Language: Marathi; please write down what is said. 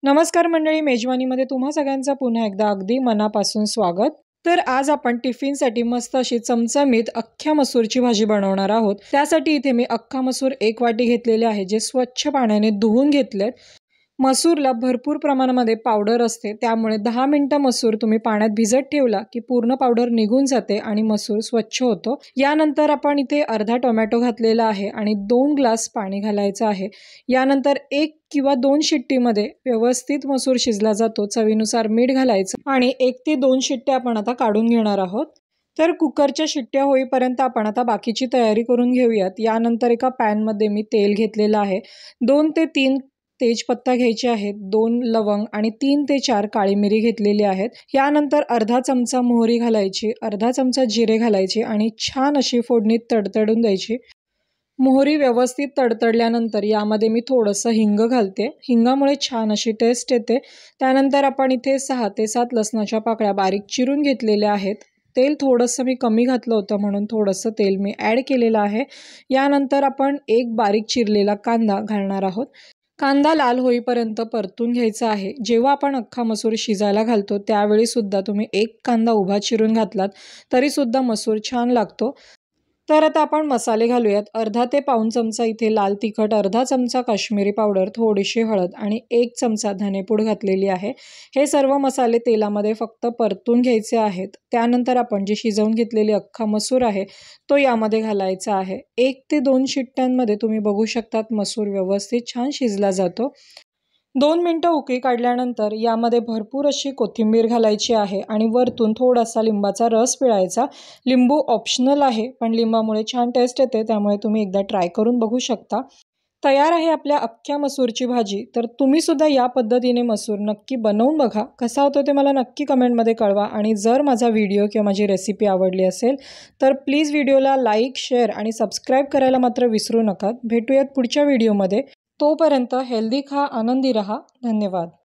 नमस्कार मंडळी, मेजवानीमध्ये तुम्हा सगळ्यांचं पुन्हा एकदा अगदी मनापासून स्वागत। तर आज आपण टिफिनसाठी मस्त अशी चमचमीत अख्ख्या मसूरची भाजी बनवणार आहोत। त्यासाठी इथे मी अख्खा मसूर 1 वाटी घेतलेले आहे, जे स्वच्छ पाण्याने धुवून घेतलेत। मसूरला भरपूर प्रमाणामध्ये पावडर असते, त्यामुळे 10 मिनिटं मसूर तुम्ही पाण्यात भिजत ठेवला की पूर्ण पावडर निघून जाते आणि मसूर स्वच्छ होतो। यानंतर आपण इथे अर्धा टोमॅटो घातलेला आहे आणि 2 ग्लास पाणी घालायचं आहे। यानंतर 1 किंवा 2 शिट्टीमध्ये व्यवस्थित मसूर शिजला जातो। चवीनुसार मीठ घालायचं आणि 1 ते 2 शिट्ट्या आपण आता काढून घेणार आहोत। तर कुकरच्या शिट्ट्या होईपर्यंत आपण आता बाकीची तयारी करून घेऊयात। यानंतर एका पॅनमध्ये मी तेल घेतलेलं आहे। 2 ते 3 तेजपत्ता घ्यायचे आहेत, 2 लवंग आणि 3 ते 4 काळी मिरी घेतलेली आहेत। यानंतर अर्धा चमचा मोहरी घालायची, अर्धा चमचा जिरे घालायचे आणि छान अशी फोडणी तडतडून द्यायची। मोहरी व्यवस्थित तडतडल्यानंतर यामध्ये मी थोडंसं हिंग घालते। हिंगामुळे छान अशी टेस्ट येते। त्यानंतर आपण इथे 6 ते 7 लसणाच्या पाकळ्या बारीक चिरून घेतलेल्या आहेत। तेल थोडंसं मी कमी घातलं होतं म्हणून थोडंसं तेल मी ॲड केलेलं आहे। यानंतर आपण एक बारीक चिरलेला कांदा घालणार आहोत। कांदा लाल होईपर्यंत परतून घ्यायचा आहे। जेव्हा आपण अख्खा मसूर शिजायला घालतो त्यावेळी सुद्धा तुम्ही एक कांदा उभा चिरून घातलात तरी सुद्धा मसूर छान लागतो। तर आता आपण मसाले घालूयात। अर्धा ते पाऊण चमचा इथे लाल तिखट, अर्धा चमचा काश्मीरी पावडर, थोडीशी हळद आणि 1 चमचा धनेपूड घातलेली आहे। हे सर्व मसाले तेलामध्ये फक्त परतून घ्यायचे आहेत। त्यानंतर आपण जे शिजवून घेतलेली अख्खा मसूर आहे तो यामध्ये घालायचा आहे। 1 ते 2 शिट्ट्यांमध्ये तुम्ही बघू शकतात मसूर व्यवस्थित छान शिजला जातो। 2 मिनिटं उकळी काढल्यानंतर यामध्ये भरपूर अशी कोथिंबीर घालायची आहे आणि वरतून थोडासा लिंबाचा रस पिळायचा। लिंबू ऑप्शनल आहे, पण लिंबामुळे छान टेस्ट येते, त्यामुळे तुम्ही एकदा ट्राय करून बघू शकता। तयार आहे आपल्या अख्ख्या मसूरची भाजी। तर तुम्ही सुद्धा या पद्धतीने मसूर नक्की बनवून बघा। कसा होतो ते मला नक्की कमेंटमध्ये कळवा आणि जर माझा व्हिडिओ किंवा माझी रेसिपी आवडली असेल तर प्लीज व्हिडिओला लाईक, शेअर आणि सबस्क्राईब करायला मात्र विसरू नका। भेटूयात पुढच्या व्हिडिओमध्ये। तोपर्यंत हेल्दी खा, आनंदी रहा। धन्यवाद।